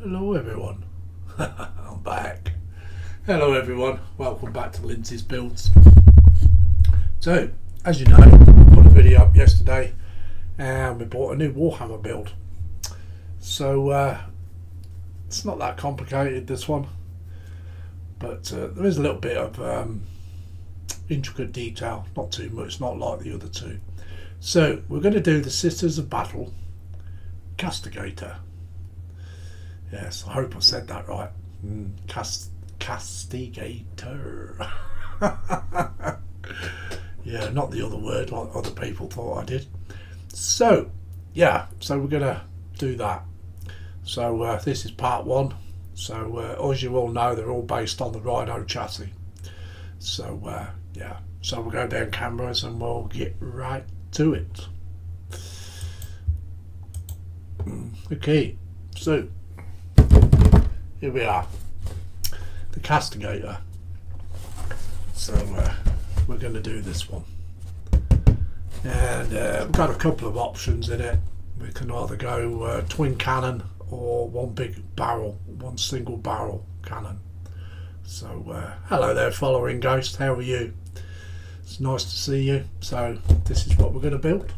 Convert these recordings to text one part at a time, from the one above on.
Hello everyone. I'm back. Hello everyone. Welcome back to Lindsay's Builds. So, as you know, I put a video up yesterday and we bought a new Warhammer build. So it's not that complicated, this one, but there is a little bit of intricate detail, not too much, not like the other two. So we're going to do the Sisters of Battle Castigator. Yes, I hope I said that right. Castigator. Yeah, not the other word like other people thought I did. So, yeah, so we're going to do that. So this is part one. So as you all know, they're all based on the Rhino chassis. So yeah, so we'll go down cameras and we'll get right to it. Okay, so here we are, the Castigator. So we're going to do this one, and we've got a couple of options in it. We can either go twin cannon or one big barrel, one single barrel cannon. So hello there, following ghost, how are you? It's nice to see you. So this is what we're going to build.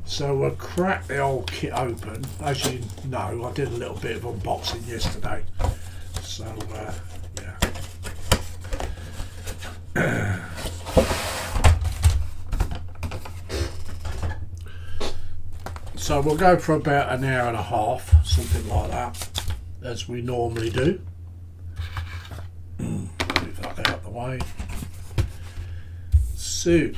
So we'll crack the old kit open. As you know, I did a little bit of unboxing yesterday. So yeah. So we'll go for about an hour and a half, something like that, as we normally do. Move that out of the way. So,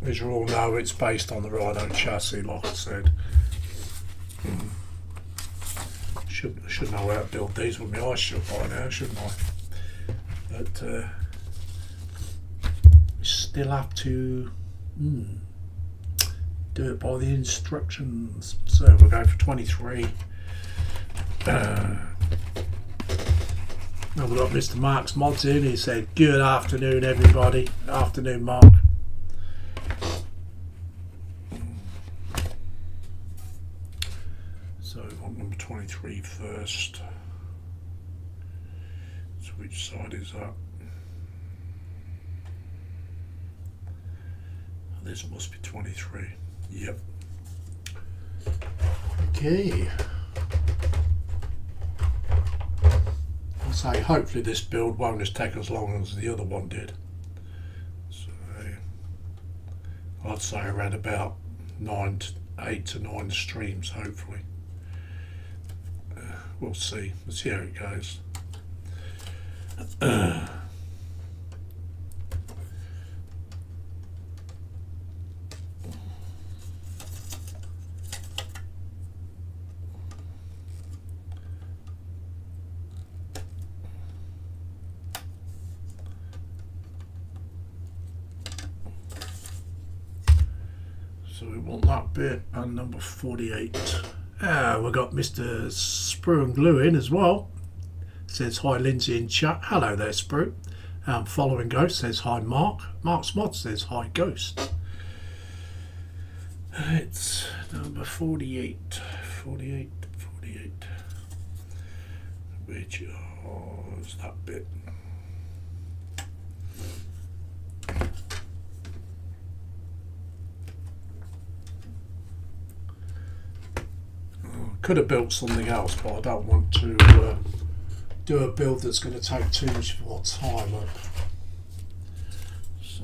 as you all know, it's based on the Rhino chassis, like I said. Should know how to build these with my eyes shut by now, shouldn't I? But we still have to do it by the instructions. So we'll go for 23. We've got Mr. Mark's Mods in. He said, "Good afternoon, everybody." Afternoon, Mark. So we want number 23 first. So which side is that? This must be 23. Yep. Okay. I'll say hopefully this build won't just take as long as the other one did. So I'd say around about 8 to 9 streams, hopefully. We'll see. Let's see how it goes. So we want that bit and number 48. We've got Mr. Sprue and Glue in as well. Says hi Lindsay in chat. Hello there, Sprue. Following Ghost says hi Mark. Mark's Mod says hi Ghost. It's number 48. 48. Which is that bit. Could have built something else, but I don't want to do a build that's going to take too much more time up. So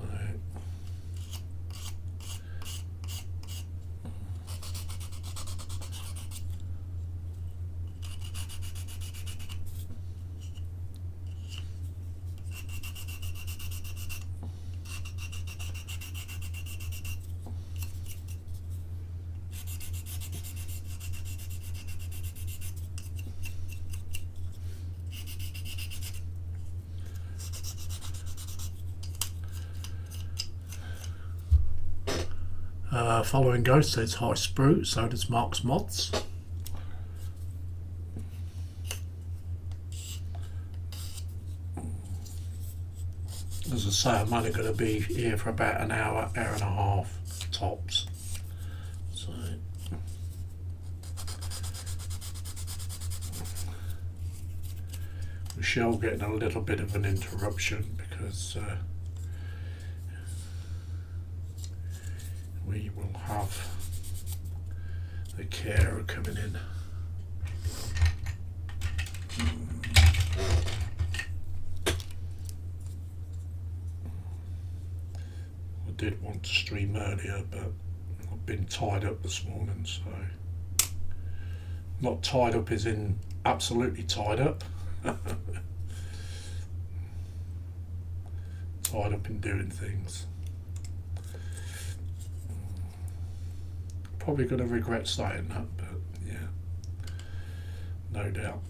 following Ghost says hi Sprue, so does Mark's Mods. As I say, I'm only going to be here for about an hour, hour and a half tops. So Michelle getting a little bit of an interruption because we will have the carer coming in. I did want to stream earlier, but I've been tied up this morning, so not tied up as in absolutely tied up. Tied up in doing things. Probably going to regret saying that, but yeah, no doubt.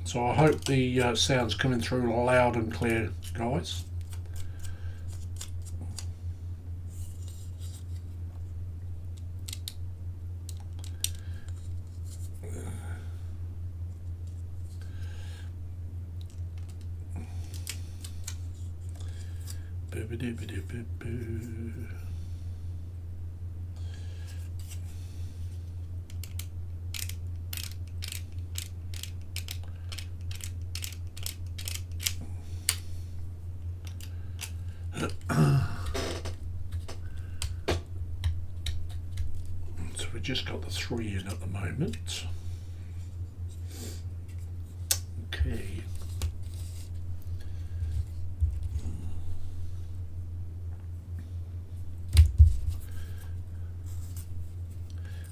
So I hope the sound's coming through loud and clear, guys. So we just got the 3 in at the moment. Okay.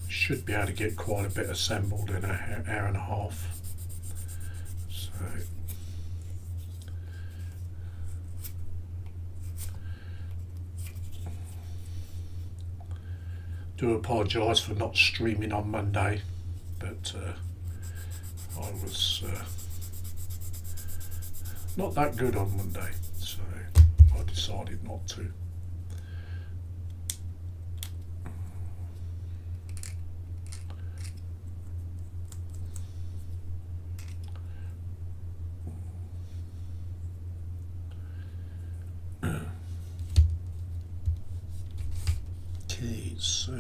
Should be able to get quite a bit assembled in an hour and a half. So do apologise for not streaming on Monday, but I was not that good on Monday, so I decided not to. Okay, so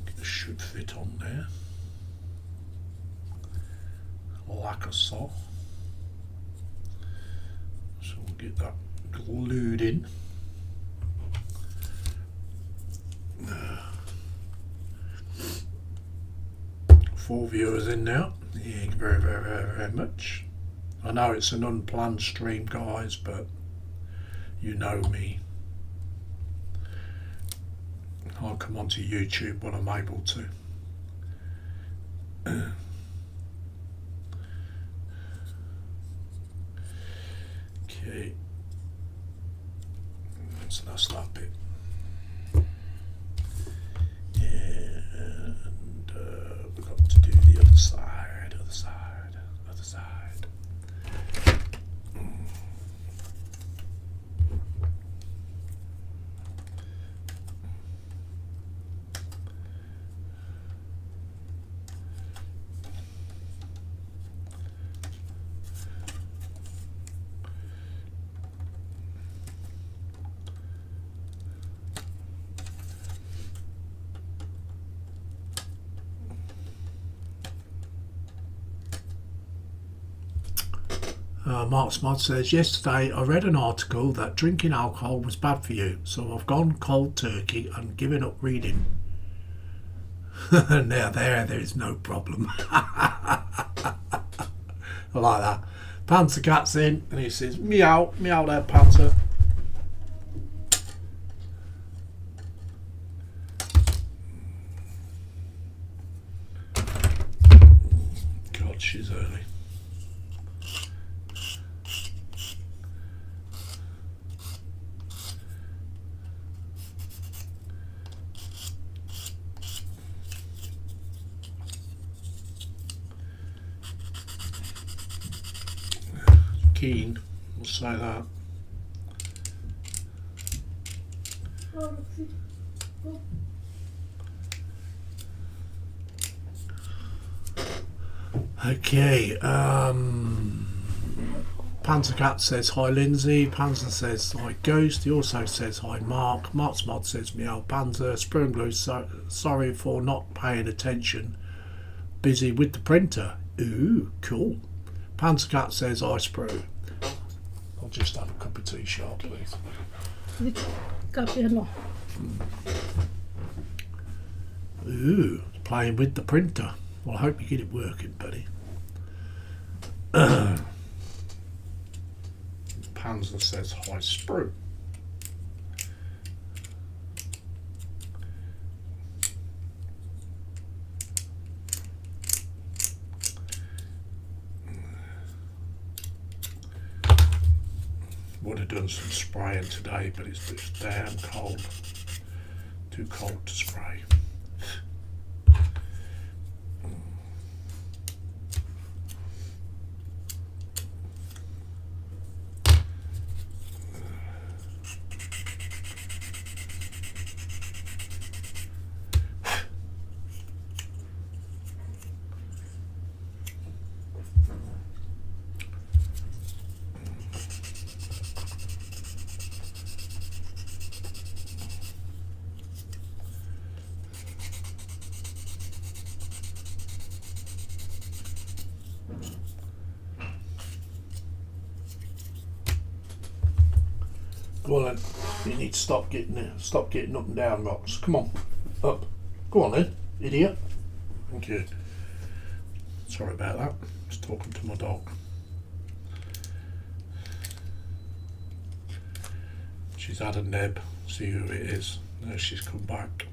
it should fit on there. Like a saw. So we'll get that glued in. 4 viewers in now. Thank you very, very, very, very much. I know it's an unplanned stream, guys, but you know me. I'll come onto YouTube when I'm able to. Okay, so that's that bit. And we've got to do the other side, other side, other side. Mark Smod says, yesterday I read an article that drinking alcohol was bad for you, so I've gone cold turkey and given up reading. Now there is no problem. I like that. Panther Cat's in and he says, meow, meow there, Panther. God, she's early. Keen, we'll say that. Panzercat says hi Lindsay. Panzer says hi Ghost. He also says hi Mark. Mark's Mod says meow Panzer. Spoon Glue sorry for not paying attention. Busy with the printer. Ooh, cool. Panzercat says hi Sprue. I'll just have a cup of tea sharp, please. Ooh, playing with the printer. Well, I hope you get it working, buddy. Panzer says hi Sprue. Would have done some spraying today, but it's just damn cold. Too cold to spray. Go on then. You need to stop getting up and down rocks. Come on, up. Go on then, idiot. Thank you. Sorry about that. Just talking to my dog. She's had a neb. See who it is. There she's come back.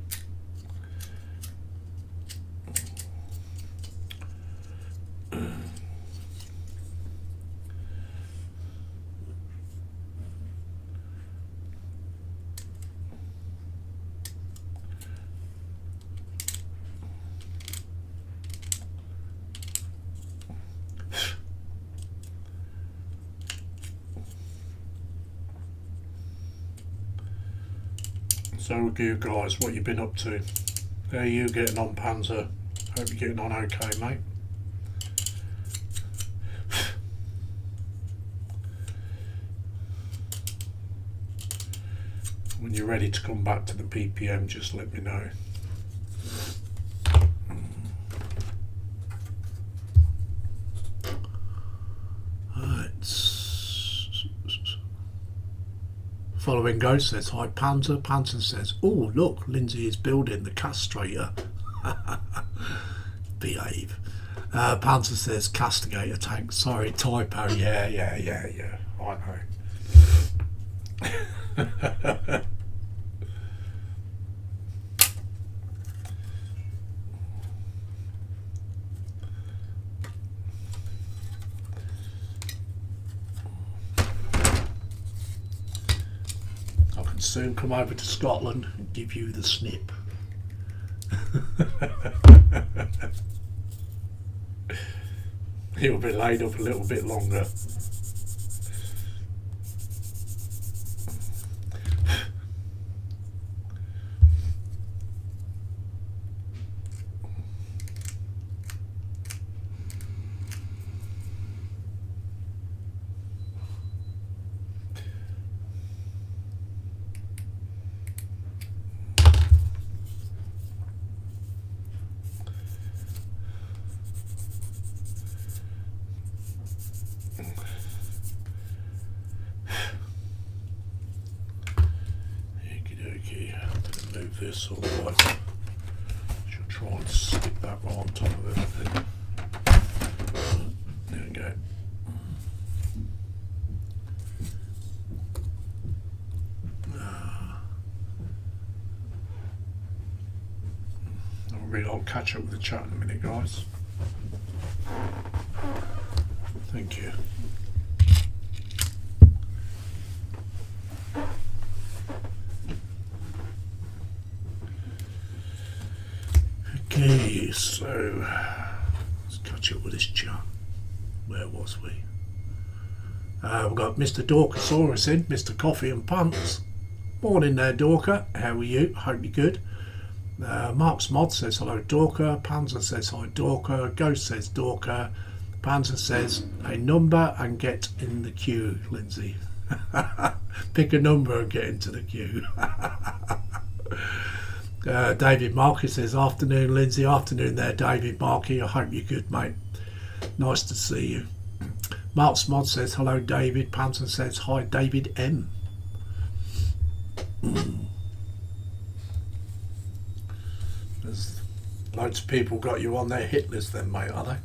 So you guys, what you been up to? How are you getting on, Panzer? Hope you're getting on okay, mate. When you're ready to come back to the PPM, just let me know. Following Ghost says hi Panzer. Panzer says, oh look, Lindsay is building the castrator. Behave. Panzer says Castigator tank. Sorry, typo. Yeah. I know. Soon come over to Scotland and give you the snip. He'll be laid up a little bit longer. This, otherwise she'll try and stick that right on top of everything. There we go. I'll catch up with the chat in a minute, guys. Thank you. Okay, so let's catch up with this chat. Where was we? We've got Mr. Dorkasaurus in, Mr. Coffee and Pants. Morning there, Dorka. How are you? Hope you're good. Mark's Mod says hello, Dorka. Panzer says hi, Dorka. Ghost says Dorka. Panzer says a number and get in the queue, Lindsay. Pick a number and get into the queue. David Markey says, afternoon, Lindsay. Afternoon there, David Markey. I hope you're good, mate. Nice to see you. Mark Smod says, hello, David. Panzer says, hi, David M. There's loads of people got you on their hit list then, mate, are they?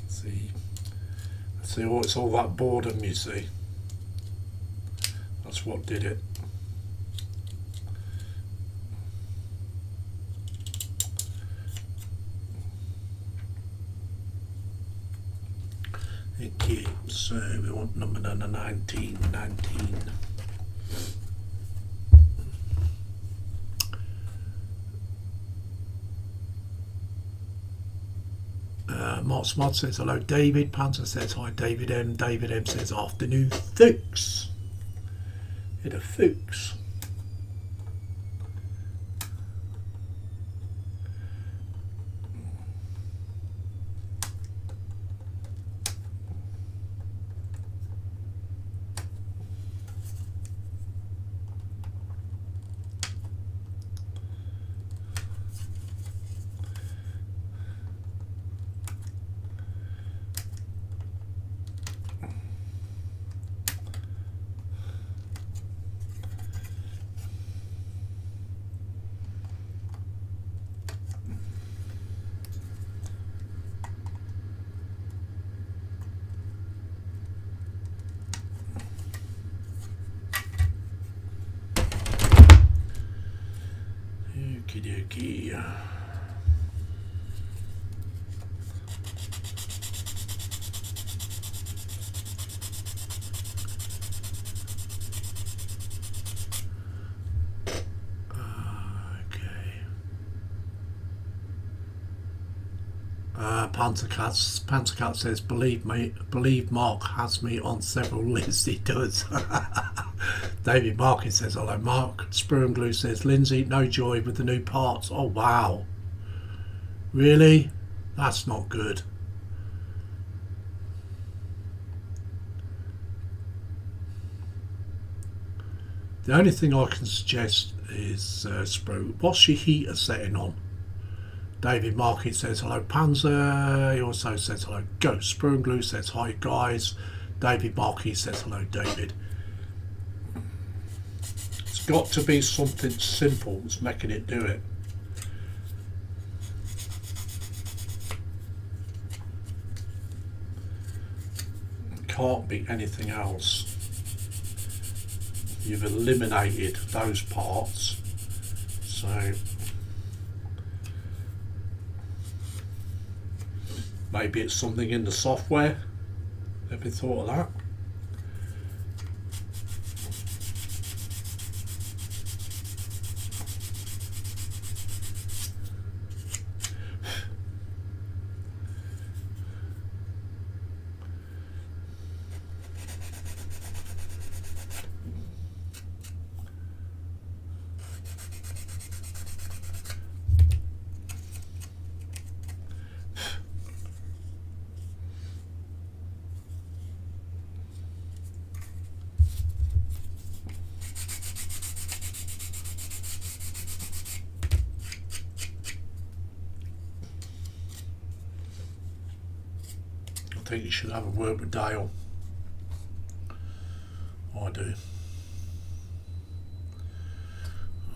See, it's all that boredom, you see. That's what did it. Okay, so we want number 19. Mark Smod says hello, David. Panzer says hi, David M. David M says afternoon, thanks. Hit a fix. Okie dokie. Panzercat says, believe Mark has me on several lists. He does. David Markin says, hello, Mark. Sprue and Glue says, Lindsay, no joy with the new parts. Oh, wow. Really? That's not good. The only thing I can suggest is, Sprue, what's your heater setting on? David Markey says hello, Panzer. He also says hello, Ghost. Sprue and Glue says hi, guys. David Markey says hello, David. It's got to be something simple that's making it do it. It can't be anything else. You've eliminated those parts, so maybe it's something in the software. Have you thought of that? I think you should have a word with Dale. I do.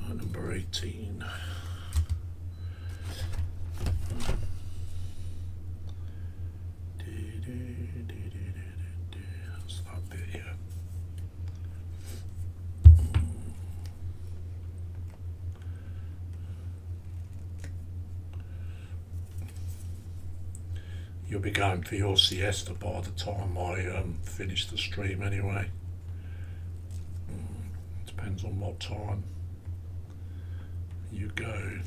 Number 18. That's that bit here. You'll be going for your siesta by the time I finish the stream anyway. Depends on what time you go.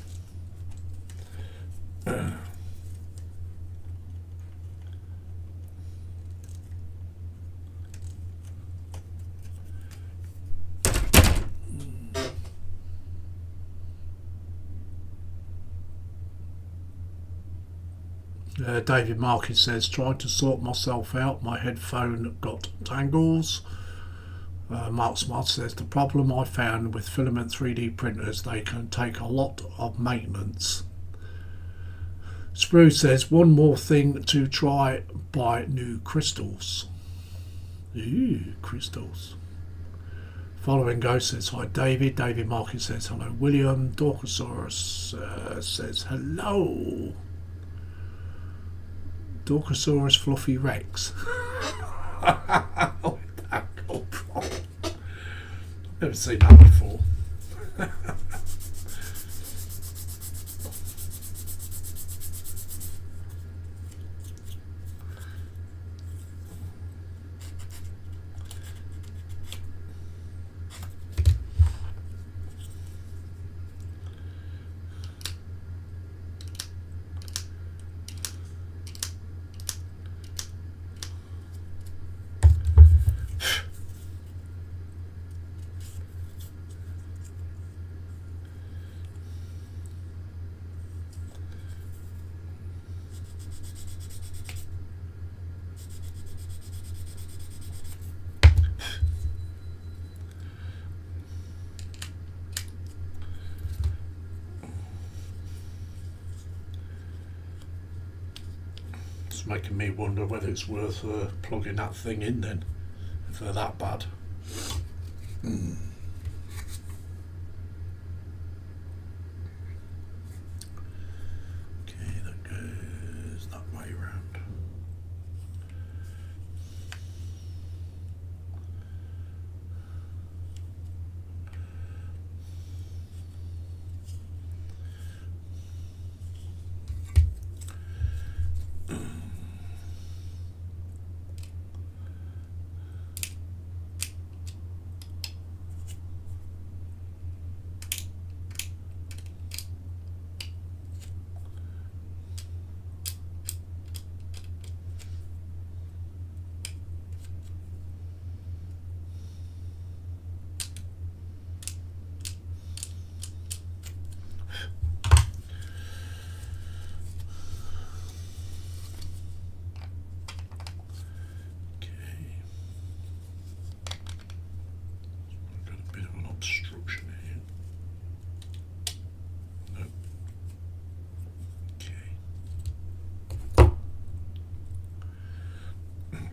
David Markin says, tried to sort myself out. My headphone got tangles. Mark Smart says, the problem I found with filament 3D printers, they can take a lot of maintenance. Sprue says, one more thing to try, buy new crystals. Ooh, crystals. Following Ghost says, hi David. David Markin says, hello William. Dorcosaurus says, hello. Dorcosaurus Fluffy Rex. Oh, that come from? Never seen that before. It's making me wonder whether it's worth plugging that thing in then, if they're that bad. Okay, that goes that way round.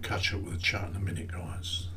Catch up with the chat in a minute, guys.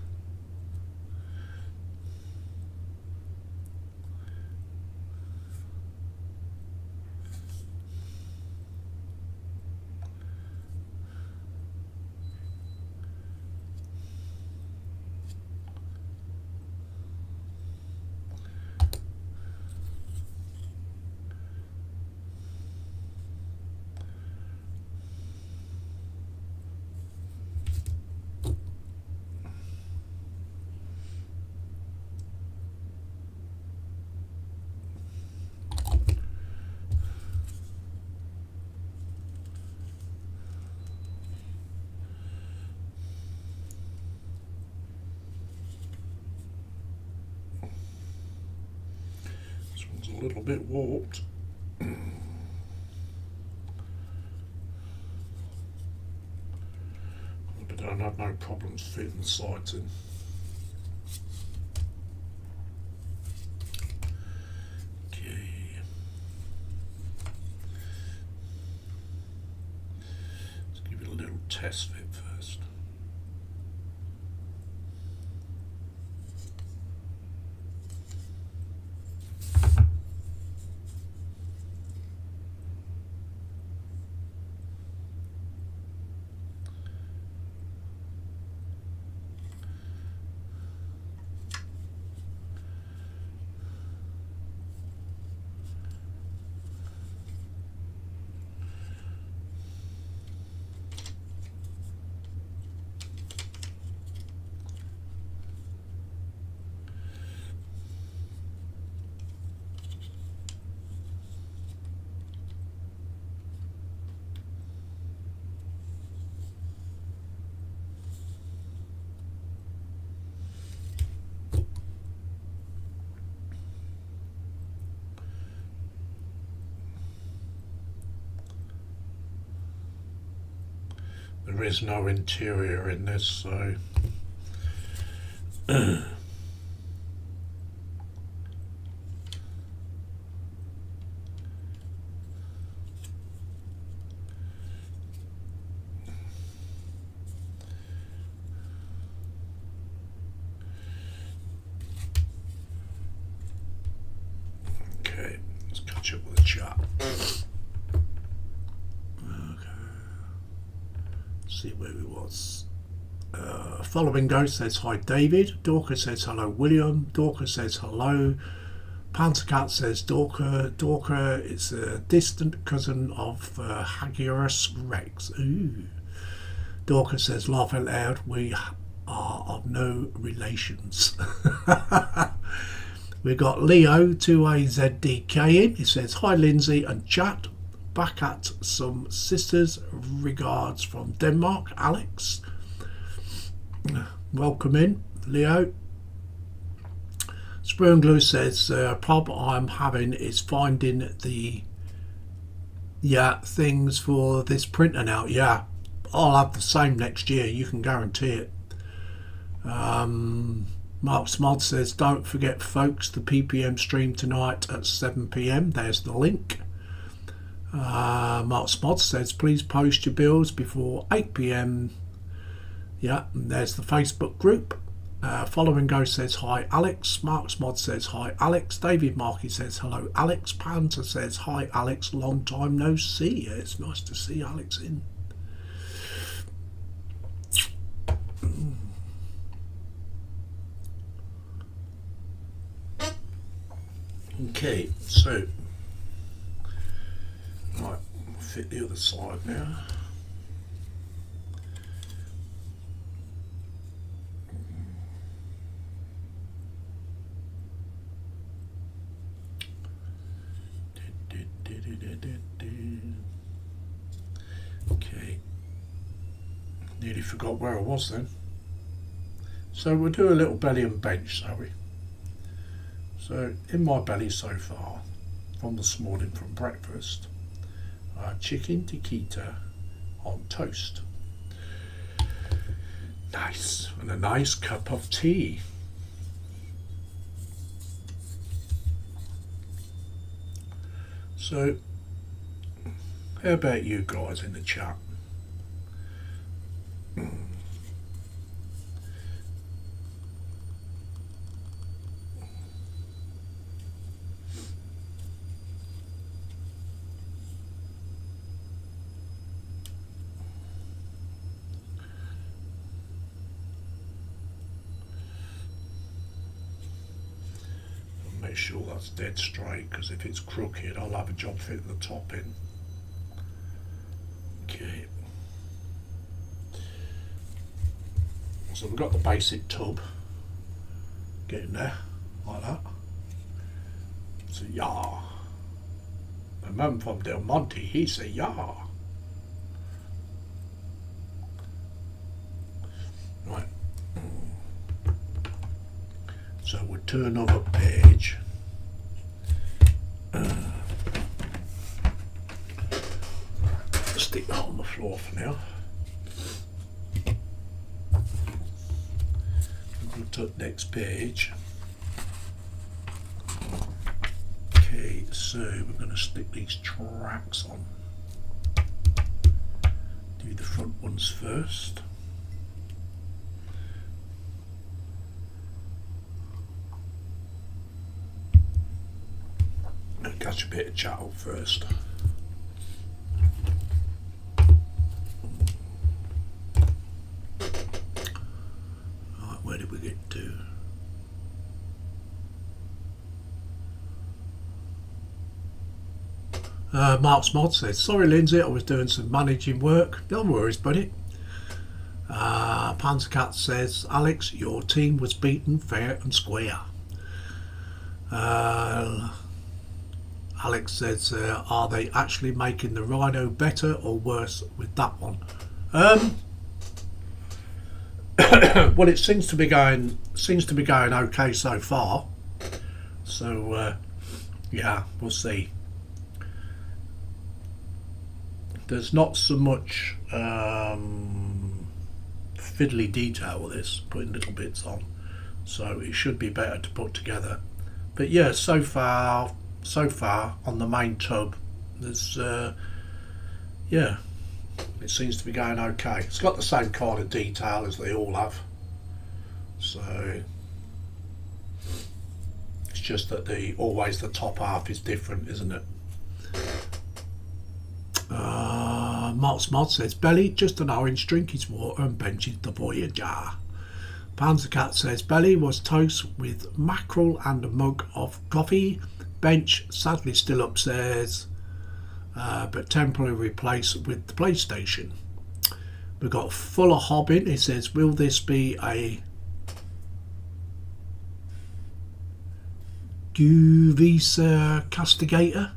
A little bit warped. But I don't have no problems fitting the sides in. Okay. Let's give it a little test fit first. There is no interior in this, so okay, let's catch up with the chat. See where we was. Following Ghost says hi David. Dorker says hello William. Dorker says hello. Pantercat says Dorker is a distant cousin of Hagiorus Rex. Ooh. Dorker says laugh out loud, we are of no relations. We got Leo 2AZDK in. He says hi Lindsay and chat. Back at some sisters, regards from Denmark, Alex. Welcome in, Leo. Spoon Glue says problem I'm having is finding the things for this printer now. Yeah, I'll have the same next year, you can guarantee it. Mark Smod says don't forget folks, the PPM stream tonight at 7 PM. There's the link. Mark Smod says please post your bills before 8 PM. Yeah, and there's the Facebook group. Following Go says hi Alex. Mark Smod says hi Alex. David Markey says hello Alex. Panther says hi Alex, long time no see. Yeah, it's nice to see Alex in. Okay, so right, we'll fit the other side now. Okay, nearly forgot where I was then. So we'll do a little belly and bench, shall we? So in my belly so far, from this morning from breakfast, I had chicken tikka on toast. Nice, and a nice cup of tea. So, how about you guys in the chat? Make sure that's dead straight, because if it's crooked I'll have a job fitting the top in. Okay, so we've got the basic tub getting there like that. So yeah, my mum from Del Monte, he said yeah. Right, so we'll turn over page. Stick that on the floor for now. We'll go to the next page. Okay, so we're going to stick these tracks on. Do the front ones first. Catch a bit of chat up first. Right, where did we get to? Mark's Mod says, sorry Lindsay, I was doing some managing work. No worries, buddy. Panzercat says, Alex, your team was beaten fair and square. Alex says, are they actually making the Rhino better or worse with that one? Well, it seems to be going okay so far. So yeah, we'll see. there's not so much fiddly detail with this, putting little bits on, so it should be better to put together. But yeah, so far on the main tub, there's yeah, it seems to be going okay. It's got the same kind of detail as they all have, so it's just that always the top half is different, isn't it? Mark's Mod says, Belly, just an orange, drink his water and benches the Voyager. Panzer Cat says, Belly was toast with mackerel and a mug of coffee. Bench, sadly still upstairs, but temporarily replaced with the PlayStation. We've got Fuller Hobbin. He says, will this be a Guvisa Castigator?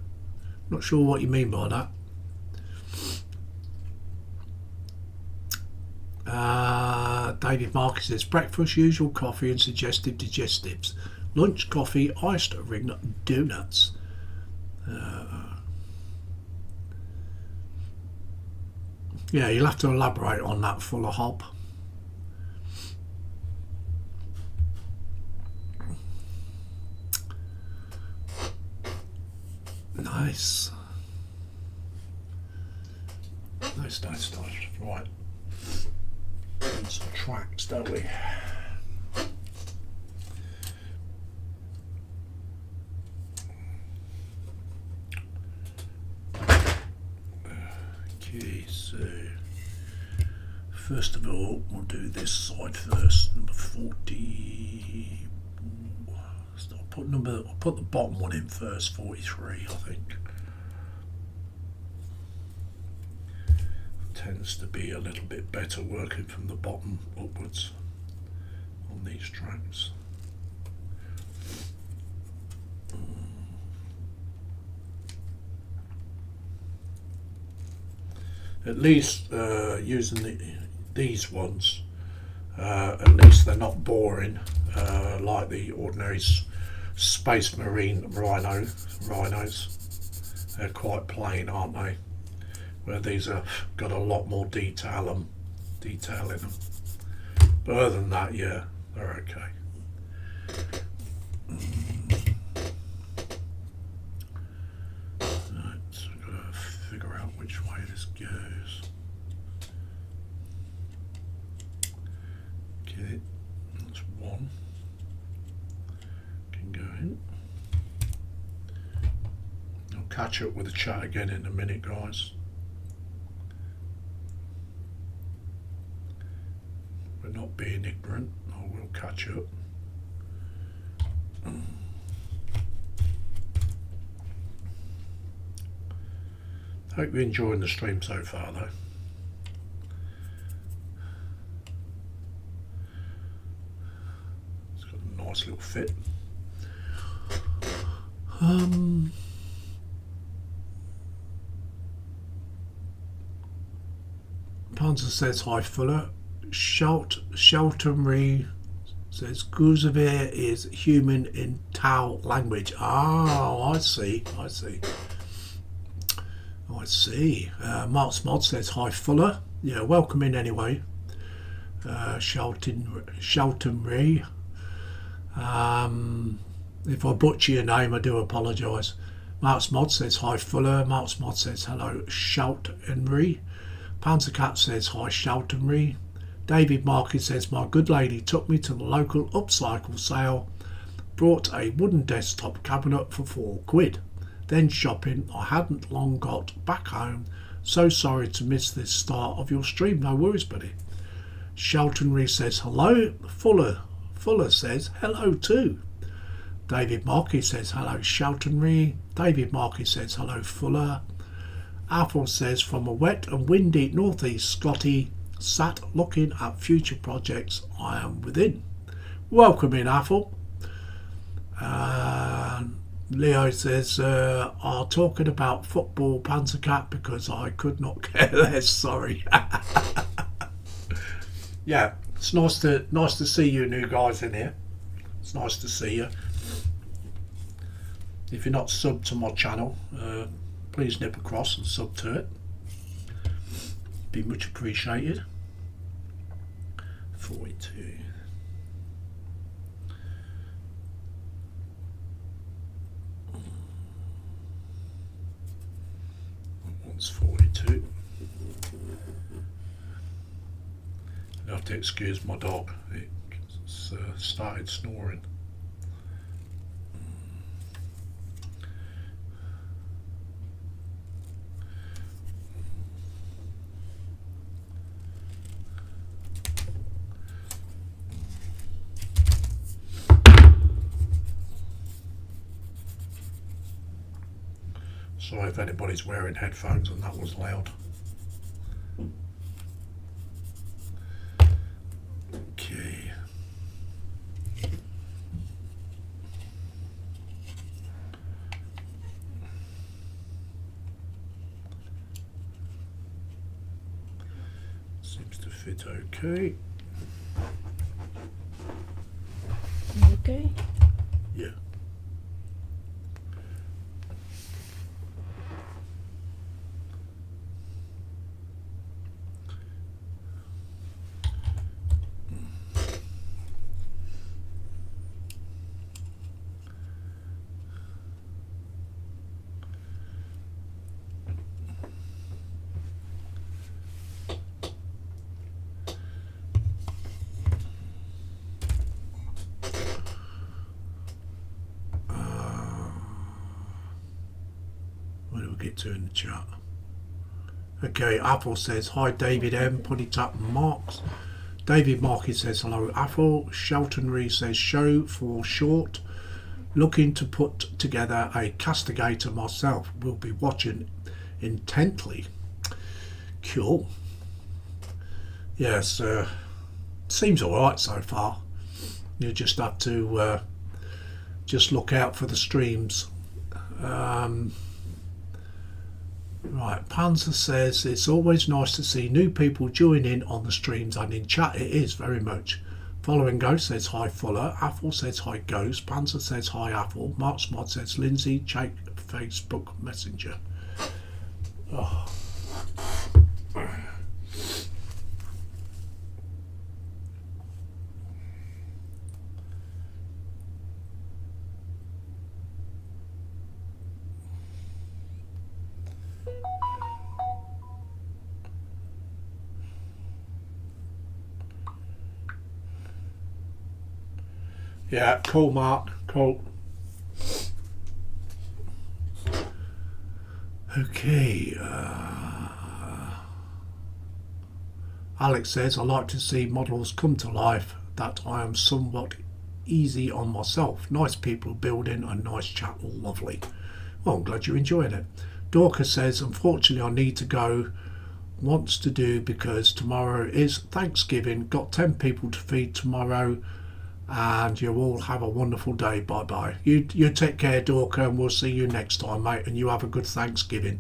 Not sure what you mean by that. David Marcus says, breakfast, usual coffee and suggestive digestives. Lunch, coffee, iced ring donuts. Yeah, you'll have to elaborate on that, Fuller Hob. Nice. Nice. Right. And some tracks, don't we? Okay, so first of all, we'll do this side first. Number 40. I'll put the bottom one in first. 43, I think. Tends to be a little bit better working from the bottom upwards on these tracks. At least using these ones, at least they're not boring like the ordinary Space Marine rhinos. They're quite plain, aren't they? Where these have got a lot more detail in them. But other than that, yeah, they're okay. Right, so I've got to figure out which way this goes. Okay, that's one. Can go in. I'll catch up with the chat again in a minute, guys. Not being ignorant, I will catch up. Hope you're enjoying the stream so far, though. It's got a nice little fit. Panzer says hi, Fuller. Sheltonry says Guzavir is human in Tau language. Oh, I see. Mark's Mod says hi, Fuller. Yeah, welcome in anyway. Sheltonry. If I butcher your name, I do apologise. Mark's Mod says hi, Fuller. Mark's Mod says hello, Sheltonry. Panzer Cat says hi, Sheltonry. David Markey says, my good lady took me to the local upcycle sale, brought a wooden desktop cabinet for £4. Then shopping, I hadn't long got back home. So sorry to miss this start of your stream. No worries, buddy. Sheltonry says hello. Fuller says hello too. David Markey says hello, Sheltonry. David Markey says hello, Fuller. Apple says, from a wet and windy northeast Scotty, sat looking at future projects I am within. Welcome in, Apple. Leo says, are talking about football, Panzer Cat, because I could not care less, sorry. Yeah, it's nice to see you new guys in here. It's nice to see you. If you're not subbed to my channel, please nip across and sub to it. Be much appreciated. 42. One's 42. You'll have to excuse my dog. It's started snoring. Sorry if anybody's wearing headphones and that was loud. Okay. Seems to fit okay. Okay. Yeah. What do we get to in the chat? Okay, Apple says, hi David M, put it up Marks. David Market says, hello Apple. Shelton Reed says, show for short. Looking to put together a Castigator myself. Will be watching intently. Cool. Yes, seems alright so far. You just have to just look out for the streams. Right, Panzer says it's always nice to see new people join in on the streams and in chat. It is very much. Following Ghost says hi Fuller. Apple says hi Ghost. Panzer says hi Apple. Mark Smod says Lindsay. Check Facebook Messenger. Oh. Yeah, cool, Mark. Cool. Okay. Alex says, I like to see models come to life that I am somewhat easy on myself. Nice people building a nice chat. Lovely. Well, I'm glad you enjoyed it. Dorcas says, unfortunately, I need to go. Wants to do because tomorrow is Thanksgiving. Got 10 people to feed tomorrow. And you all have a wonderful day. Bye bye. You take care, Dorca, and we'll see you next time, mate. And you have a good Thanksgiving.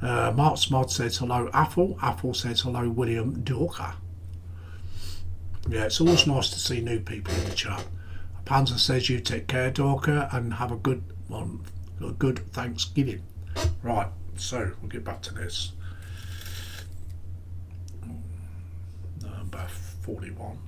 Mark Smod says hello, Apple. Apple says hello, William Dorca. Yeah, it's always nice to see new people in the chat. Panzer says you take care, Dorca, and have a good one, a good Thanksgiving. Right, so we'll get back to this. Number 41.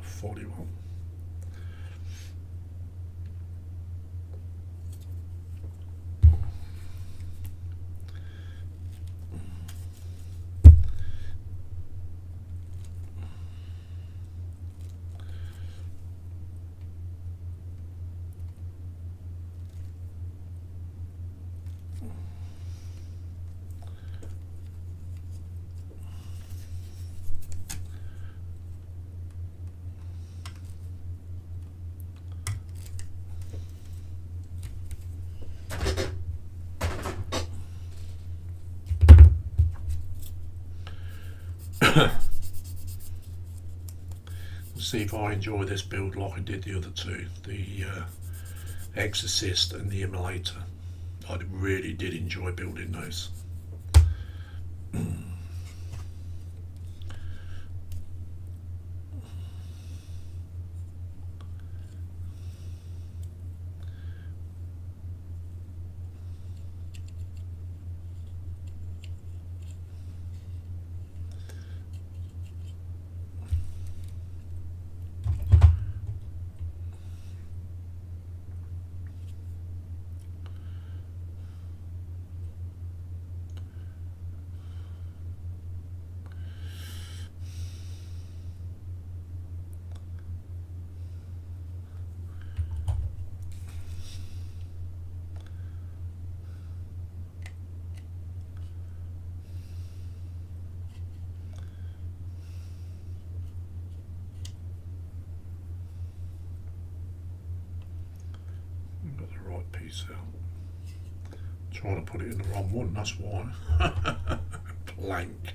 See if I enjoy this build like I did the other two, the Exorcist and the Immolator. I really did enjoy building those. right piece out. Trying to put it in the wrong one, that's why. Blank.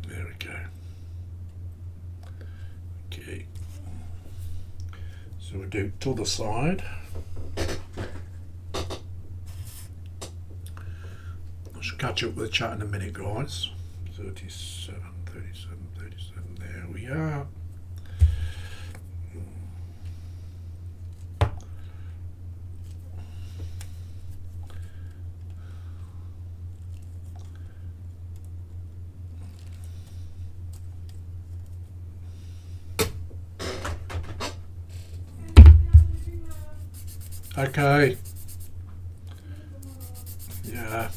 There we go. Okay. So we do to the side. I shall catch up with the chat in a minute, guys. 37, 37, 37. There we are. Okay. Yeah.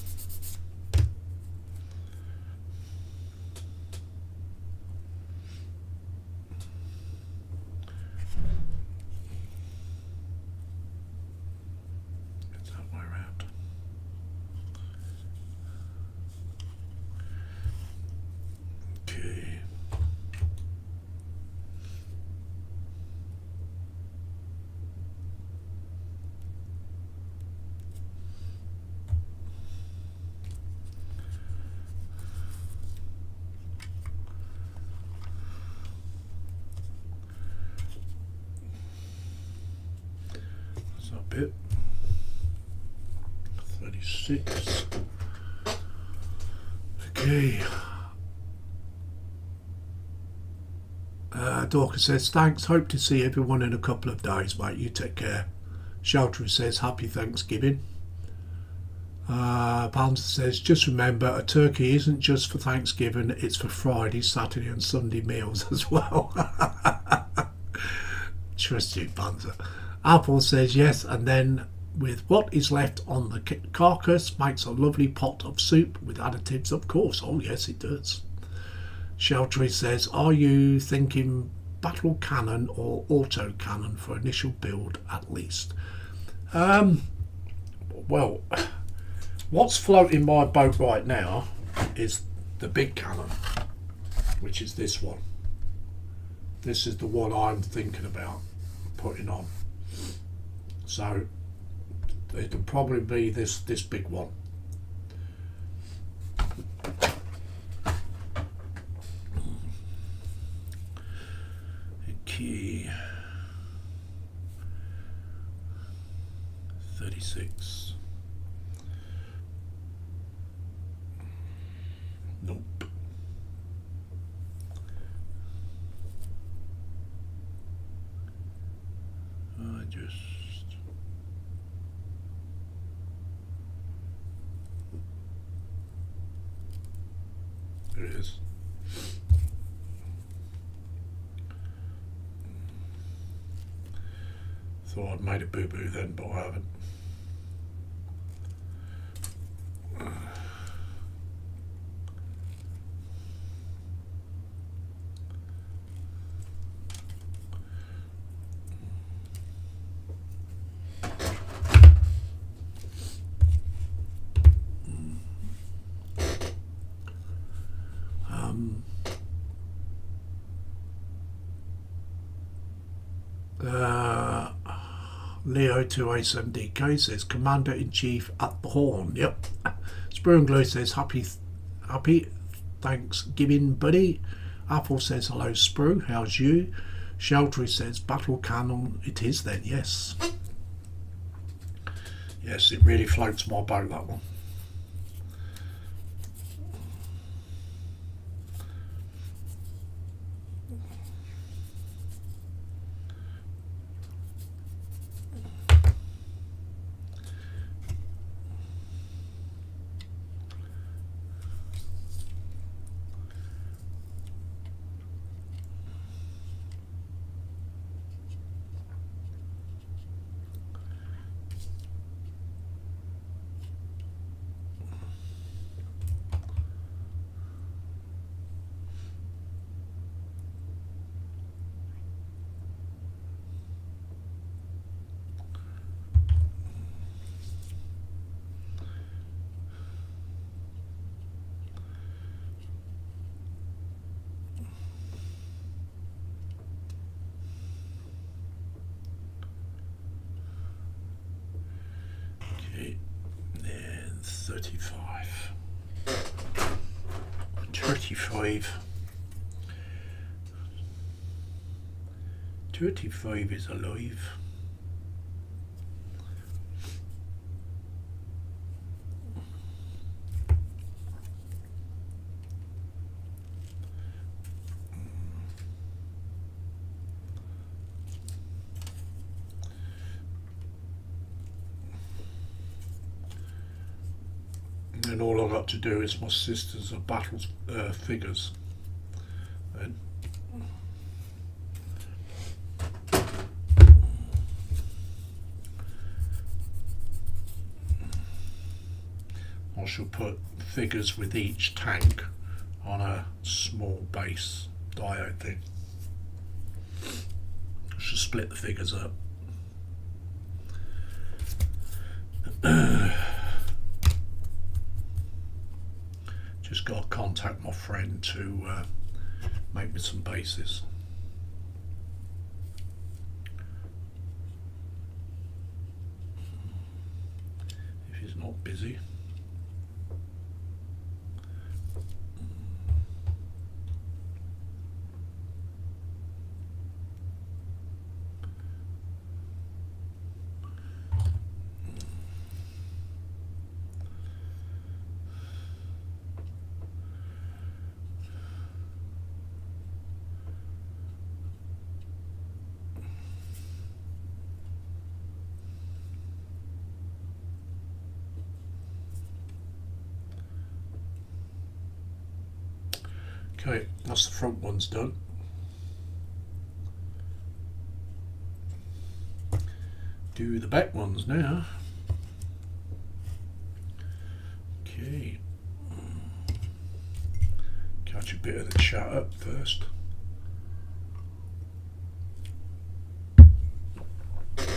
It's that way around. Okay. That's that bit. 36. Okay. Dorcas says, thanks, hope to see everyone in a couple of days, mate. You take care. Shelter says, happy Thanksgiving. Panzer says, just remember, a turkey isn't just for Thanksgiving, it's for Friday, Saturday and Sunday meals as well. Trust you, Panzer. Apple says, yes, and then with what is left on the carcass makes a lovely pot of soup with additives, of course. Oh yes, it does. Shelter says, are you thinking battle cannon or auto cannon for initial build at least? Well, what's floating my boat right now is the big cannon, which is this one. This is the one I'm thinking about putting on. So it'll probably be this big one. Okay. 36. Nope. I just there it is. Thought I'd made a boo-boo then, but I haven't. Leo 287DK says Commander-in-Chief at the Horn. Yep. Sprue and Glue says happy Thanksgiving, buddy. Apple says hello, Sprue. How's you? Shelter says battle cannon. It is then, yes. Yes, it really floats my boat, that one. 35. 35. 35 is alive. And all I've got to do is my sisters are battles figures. Then I shall put figures with each tank on a small base diode thing. I shall split the figures up. Just got to contact my friend to make me some bases. If he's not busy. Okay, that's the front one's done. Do the back ones now. Okay. Catch a bit of the chat up first.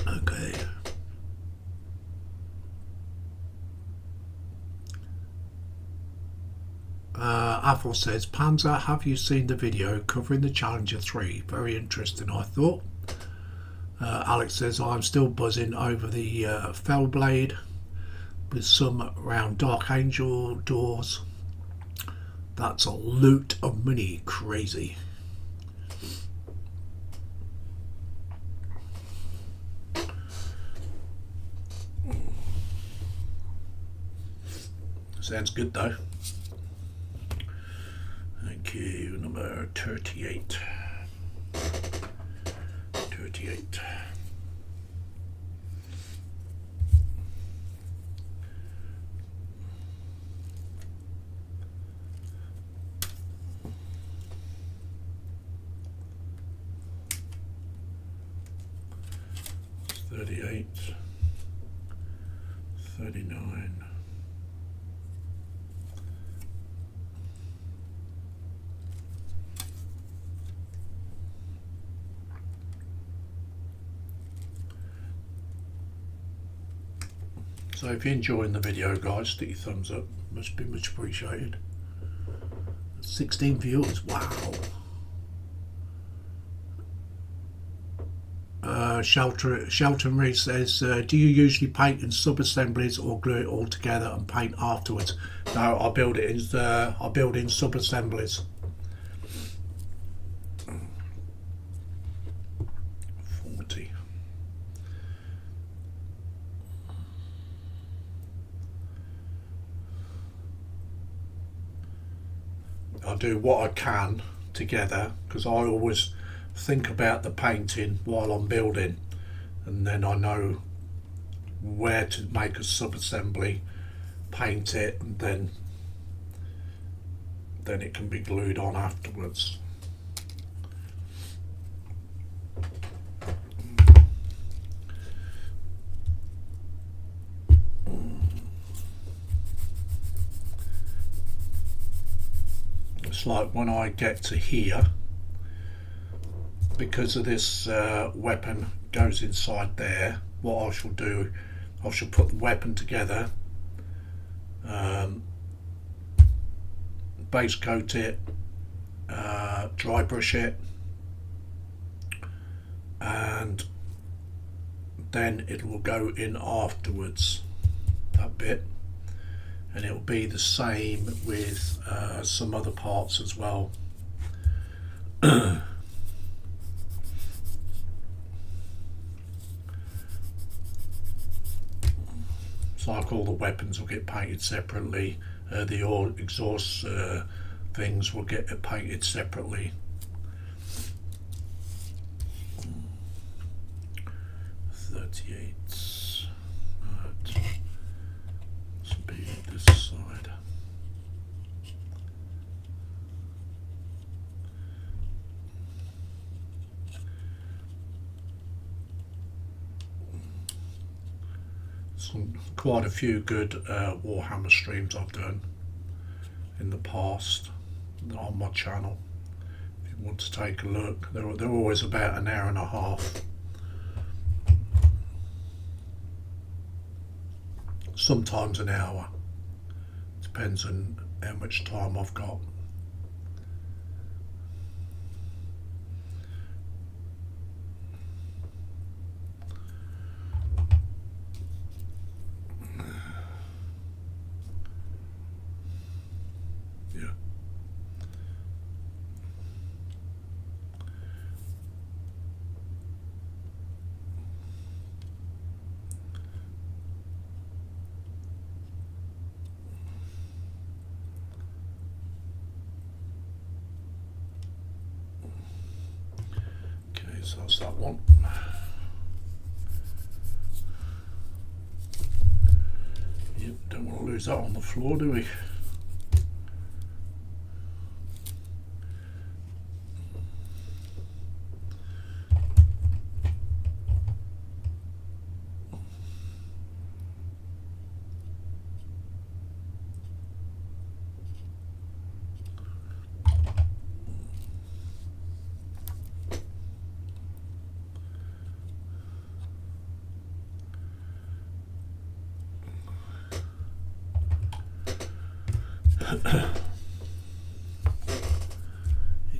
Okay. Avril says, Panzer, have you seen the video covering the Challenger 3? Very interesting, I thought. Alex says, I'm still buzzing over the Fellblade with some round Dark Angel doors. That's a loot of money, crazy. Sounds good though. Okay, number 38. 38. It's 38. 39. So if you're enjoying the video, guys, stick your thumbs up. Must be much appreciated. 16 viewers, wow. Shelton Reed says, do you usually paint in sub-assemblies or glue it all together and paint afterwards? No, I build in sub-assemblies. 40. I do what I can together because I always think about the painting while I'm building, and then I know where to make a sub-assembly, paint it, and then it can be glued on afterwards. It's like when I get to here, because of this weapon goes inside there, what I shall do, I shall put the weapon together, base coat it, dry brush it, and then it will go in afterwards, that bit, and it'll be the same with some other parts as well. It's like all the weapons will get painted separately, the exhaust things will get painted separately. This side. Quite a few good Warhammer streams I've done in the past on my channel. If you want to take a look, they're always about an hour and a half. Sometimes an hour. Depends on how much time I've got. So that's that one. Yep, don't want to lose that on the floor, do we?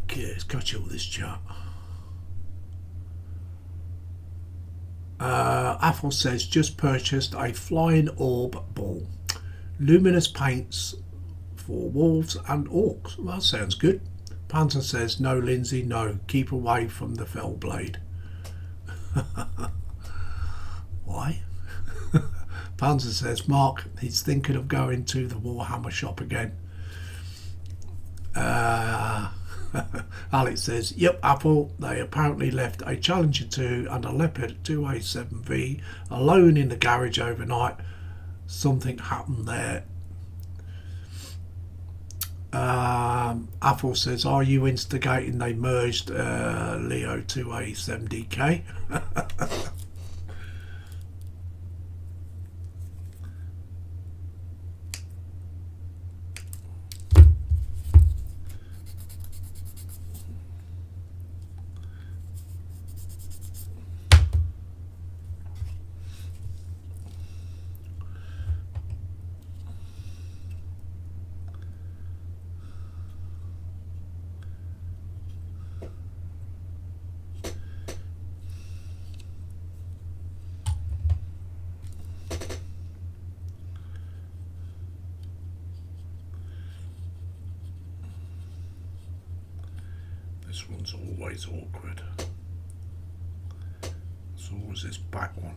Okay, let's catch up with this chat. Apple says just purchased a flying orb ball. Luminous paints for wolves and orcs. Well, that sounds good. Panther says no, Lindsay, no. Keep away from the fell blade. Why? Panther says Mark, he's thinking of going to the Warhammer shop again. Alex says, yep, Apple, they apparently left a Challenger 2 and a Leopard 2A7V alone in the garage overnight. Something happened there. Apple says, are you instigating they merged Leo 2A7DK? This one's always awkward. It's always this back one.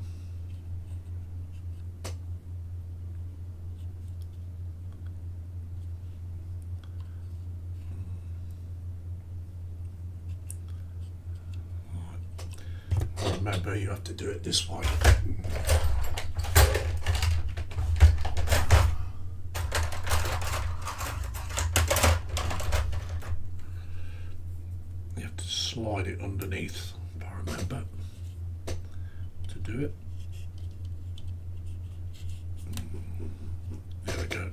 Right. Remember, you have to do it this way. Slide it underneath, if I remember to do it. There we go.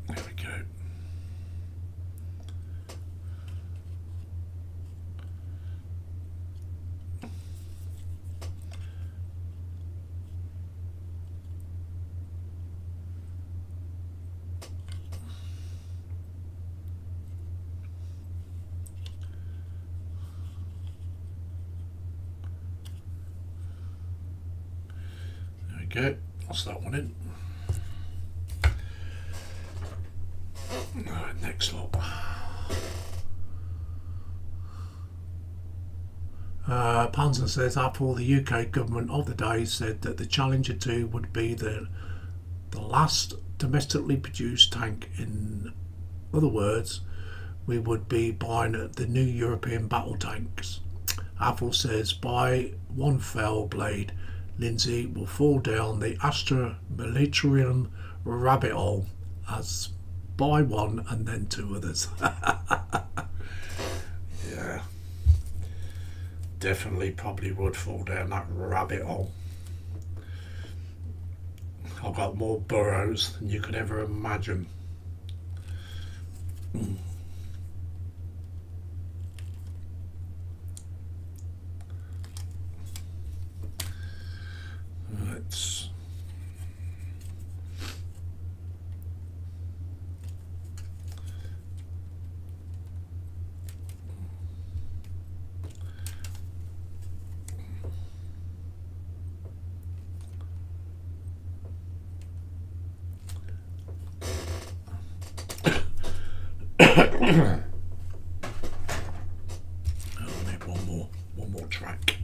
There we go. go. That's that one in. Right, next lot. Panzer says Apple, the UK government of the day, said that the Challenger 2 would be the last domestically produced tank. In other words, we would be buying the new European battle tanks. Apple says by one fell blade, Lindsay will fall down the Astra Militarum rabbit hole as buy one and then two others. Yeah. Definitely probably would fall down that rabbit hole. I've got more burrows than you could ever imagine. Let's I need one more track.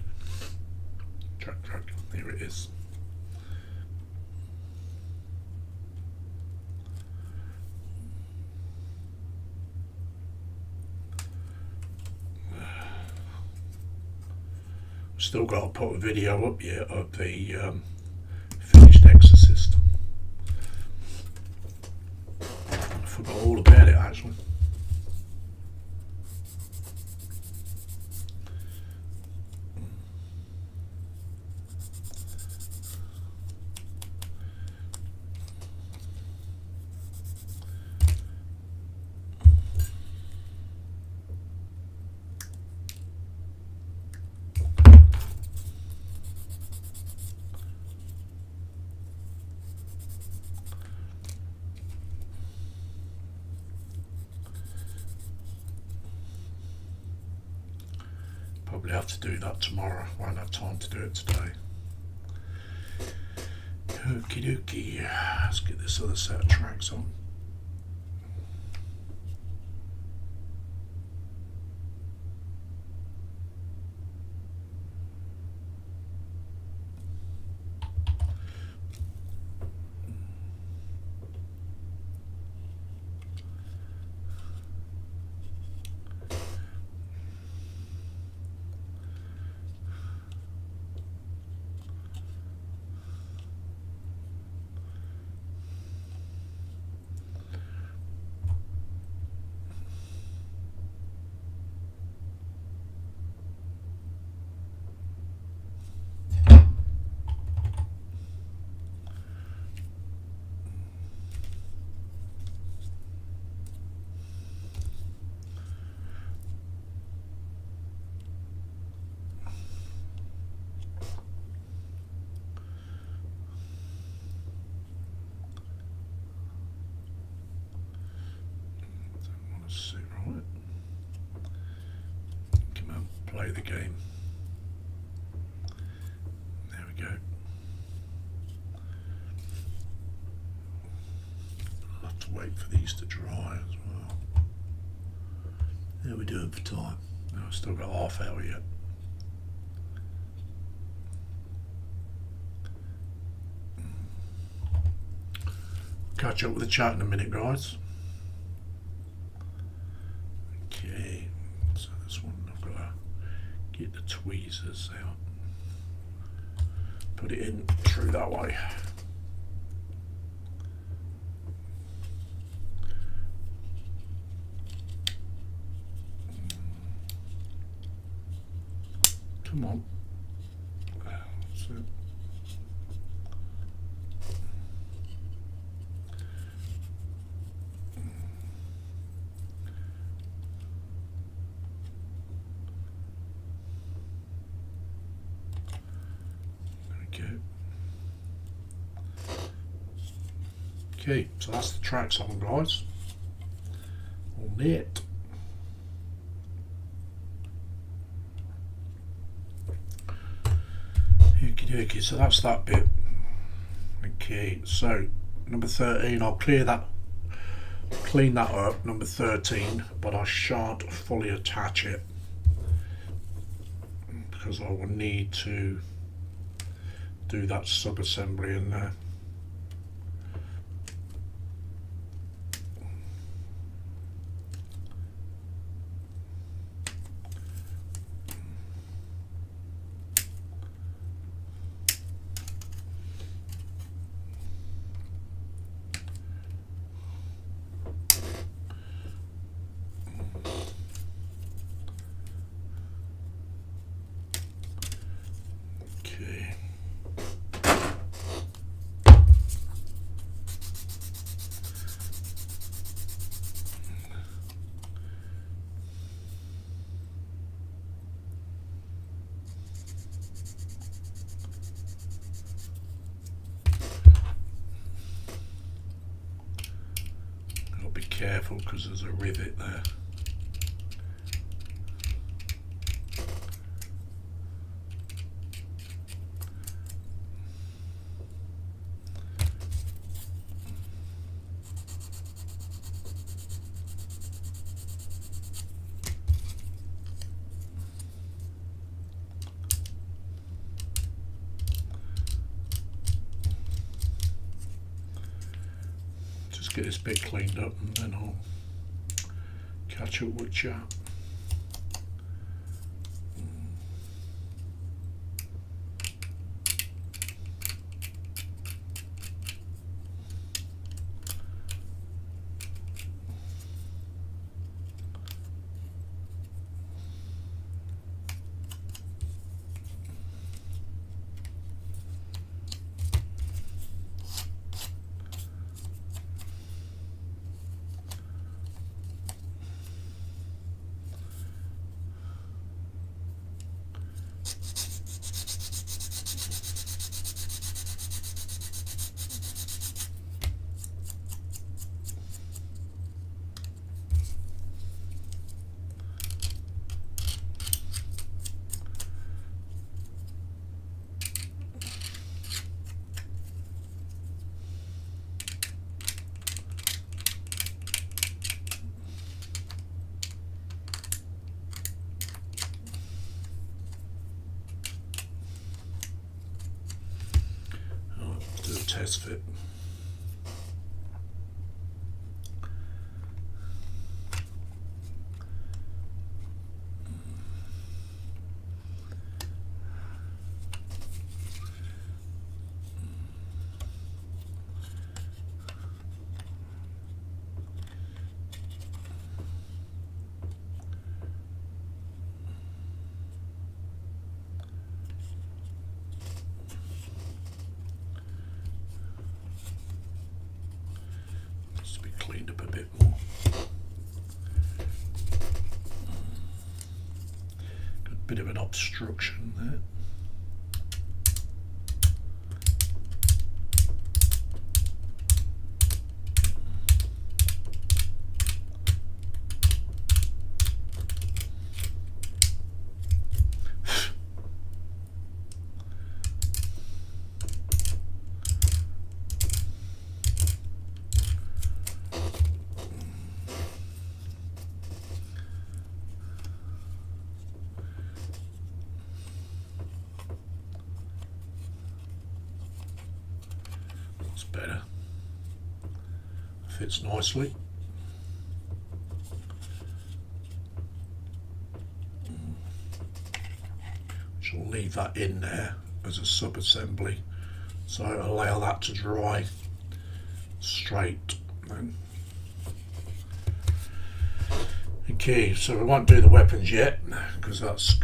Track. Here it is. Still got to put a video up yet of the finished Exorcist. I forgot all about it actually. Probably have to do that tomorrow. Won't have time to do it today. Okie dokie. Let's get this other set of tracks on. Play the game. There we go. I'll have to wait for these to dry as well. How are we doing for time? No, I've still got half hour yet. Catch up with the chat in a minute, guys. Okay, so this one I've got to get the tweezers out, put it in through that way. Come on. That's it. Okay, so that's the tracks on, guys. On it. Okie dokie, so that's that bit. Okay, so number 13, I'll clean that up, number 13, but I shan't fully attach it because I will need to do that sub-assembly in there. Okay. I'll be careful because there's a rivet there. Get this bit cleaned up and then I'll catch up with chat. Do a test fit. Cleaned up a bit more. Got a bit of an obstruction there. Better. Fits nicely. Shall leave that in there as a sub-assembly, so allow that to dry straight. Okay, so we won't do the weapons yet because that's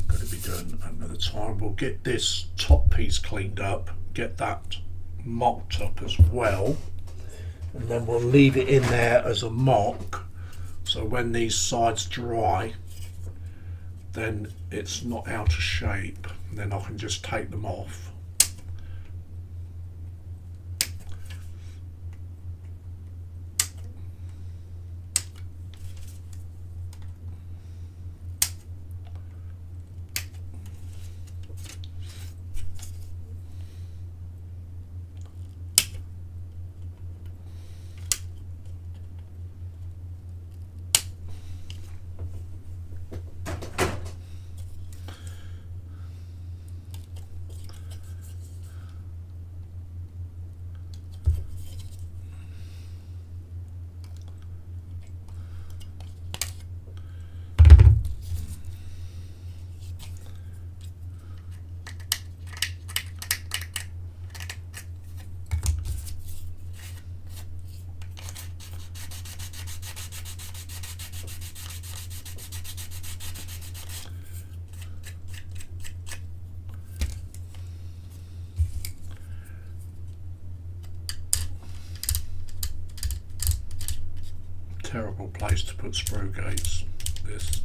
going to be done another time. We'll get this top piece cleaned up, get that mocked up as well, and then we'll leave it in there as a mock, so when these sides dry then it's not out of shape, and then I can just take them off. Terrible place to put screw gates, this.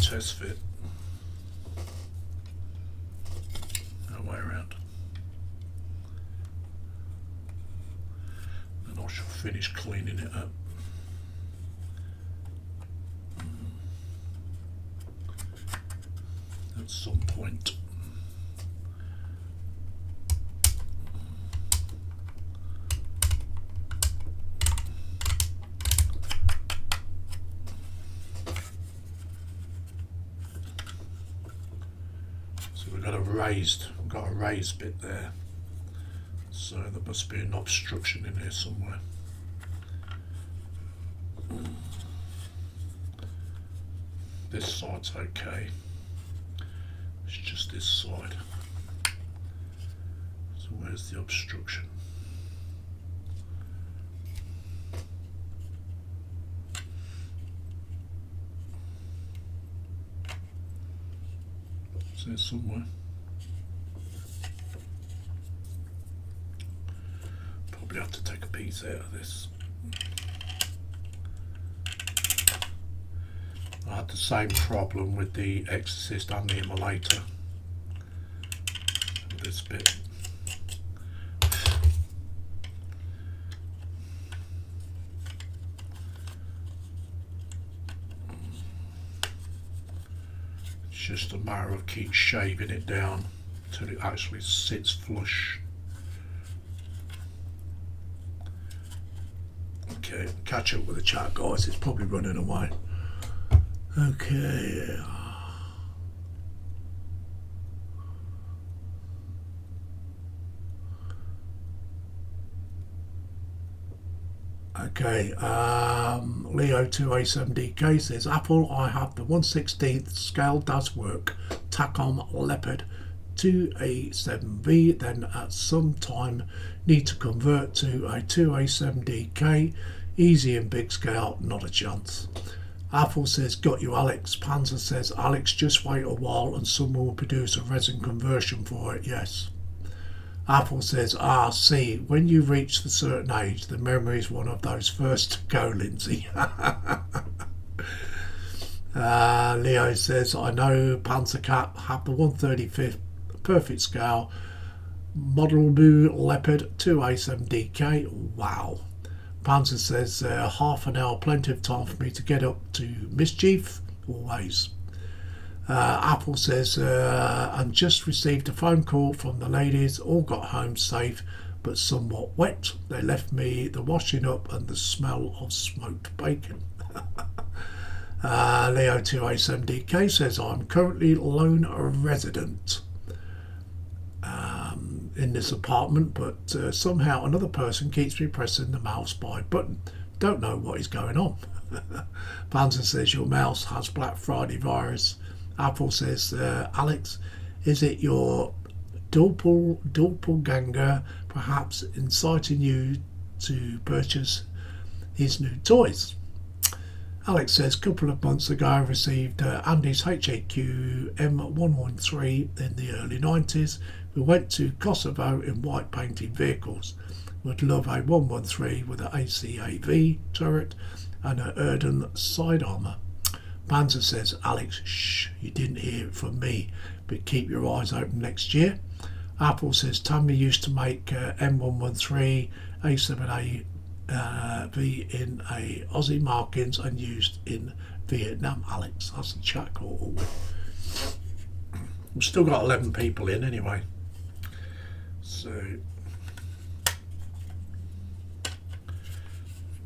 Test fit. No way around. And I shall finish cleaning it up. At some point. We've got a raised bit there, so there must be an obstruction in here somewhere. This side's okay, it's just this side. So where's the obstruction? It's there somewhere. Probably have to take a piece out of this. I had the same problem with the Exorcist and the Immolator. This bit. Just a matter of keep shaving it down until it actually sits flush. Okay, catch up with the chat, guys. It's probably running away. Okay. Okay, Leo 2A7DK says, Apple, I have the 1/16 scale does work. Tacom Leopard 2A7V, then at some time need to convert to a 2A7DK. Easy and big scale, not a chance. Apple says, got you, Alex. Panzer says, Alex, just wait a while and someone will produce a resin conversion for it. Yes. Apple says, see, when you reach a certain age, the memory is one of those first to go, Lindsay. Leo says, I know Panzer Cat have the 1/35 perfect scale Model Boo Leopard 2A7DK. Wow. Panzer says, half an hour, plenty of time for me to get up to mischief. Always. Apple says, and just received a phone call from the ladies, all got home safe but somewhat wet. They left me the washing up and the smell of smoked bacon. Leo 2A7DK says, I'm currently lone resident in this apartment, but somehow another person keeps me pressing the mouse by button. Don't know what is going on. Panzer says, your mouse has Black Friday virus. Apple says, Alex, is it your doppelganger perhaps inciting you to purchase his new toys? Alex says, a couple of months ago I received Andy's HAQ M113 in the early 90s. We went to Kosovo in white painted vehicles. Would love a 113 with an ACAV turret and an Erden side armour. Panzer says, Alex, shh, you didn't hear it from me, but keep your eyes open next year. Apple says, Tammy used to make M113 A7A V in a Aussie markings and used in Vietnam. Alex, that's the chat call. We've still got 11 people in anyway. So,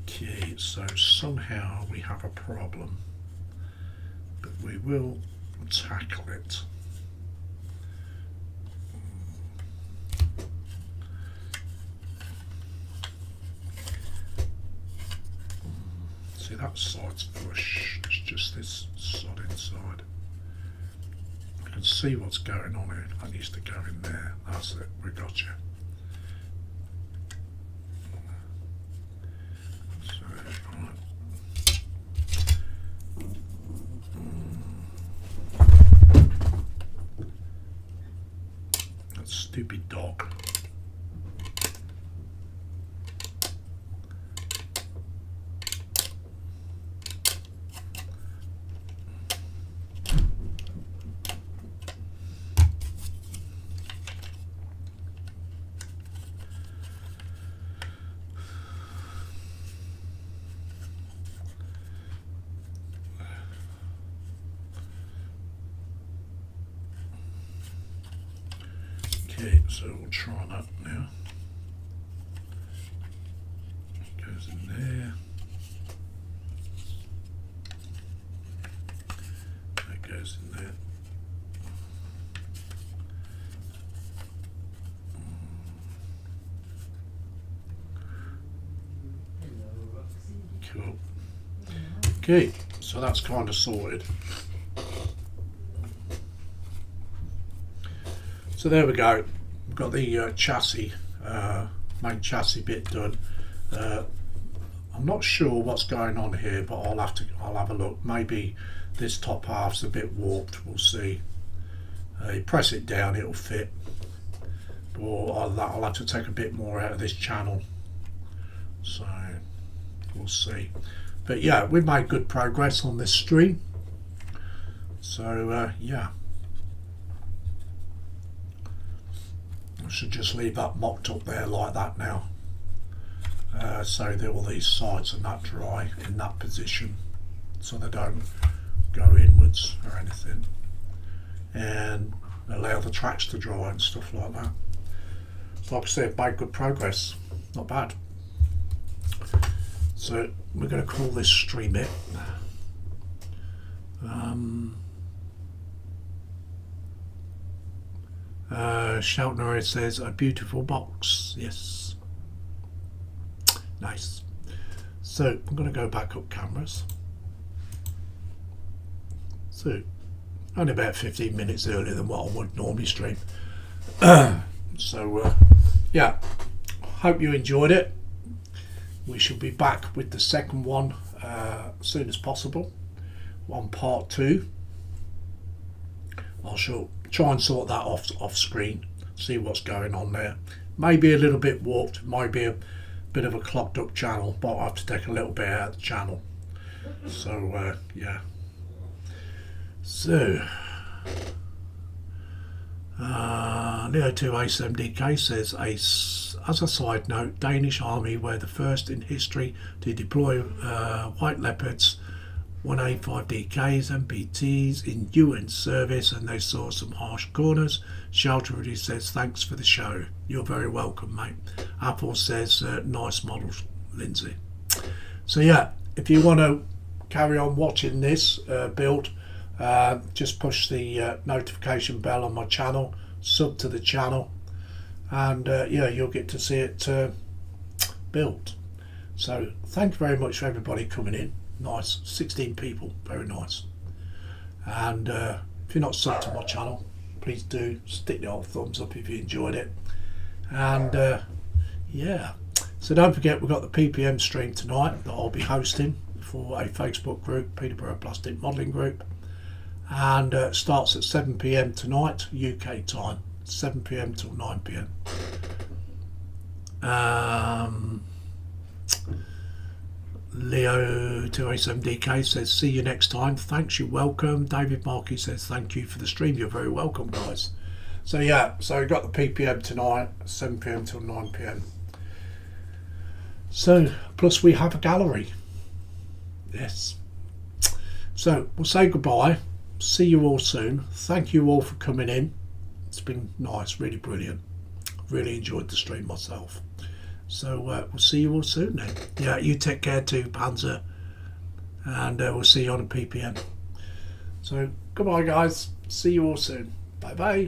okay, so somehow we have a problem, but we will tackle it. See, that side's flush, it's just this side inside. I can see what's going on here. That needs to go in there. That's it, we got you. So, right. That stupid dog. Okay, so we'll try that now. It goes in there. That goes in there. Cool. Okay, so that's kind of sorted. So there we go. We've got the chassis, main chassis bit done. I'm not sure what's going on here, but I'll have a look. Maybe this top half's a bit warped. We'll see. You press it down, it'll fit. Or I'll have to take a bit more out of this channel. So we'll see. But yeah, we've made good progress on this stream. So yeah. I should just leave that mocked up there like that now, so that all these sides are not dry in that position, so they don't go inwards or anything, and allow the tracks to dry and stuff like that. So like I said, made good progress, not bad. So we're going to call this stream it. Shoutner says a beautiful box. Yes, nice. So I'm going to go back up cameras. So only about 15 minutes earlier than what I would normally stream. So yeah, hope you enjoyed it. We shall be back with the second one as soon as possible on part 2. I shall try and sort that off screen, see what's going on there. Maybe a little bit warped, might be a bit of a clogged up channel, but I'll have to take a little bit out of the channel. So yeah. So Leo2A7DK says, as a side note, Danish army were the first in history to deploy white leopards 1A5DKs and BTs in UN service, and they saw some harsh corners. Shelterwoody says, thanks for the show. You're very welcome, mate. Apple says, nice models, Lindsay. So yeah, if you want to carry on watching this build, just push the notification bell on my channel, sub to the channel, and yeah, you'll get to see it built. So thank you very much for everybody coming in. Nice, 16 people, very nice. And if you're not subbed to my channel, please do stick the old thumbs up if you enjoyed it. And yeah, so don't forget, we've got the PPM stream tonight that I'll be hosting for a Facebook group, Peterborough Plastic Modelling Group, and it starts at 7 PM tonight UK time, 7 PM till 9 PM. Leo2A7DK says, see you next time. Thanks, you're welcome. David Markey says, thank you for the stream. You're very welcome, guys. So yeah, so we've got the PPM tonight, 7 PM till 9 PM. So, plus we have a gallery. Yes. So, we'll say goodbye. See you all soon. Thank you all for coming in. It's been nice, really brilliant. Really enjoyed the stream myself. So, we'll see you all soon then. Yeah, you take care too, Panzer. And we'll see you on a PPM. So, goodbye, guys. See you all soon. Bye-bye.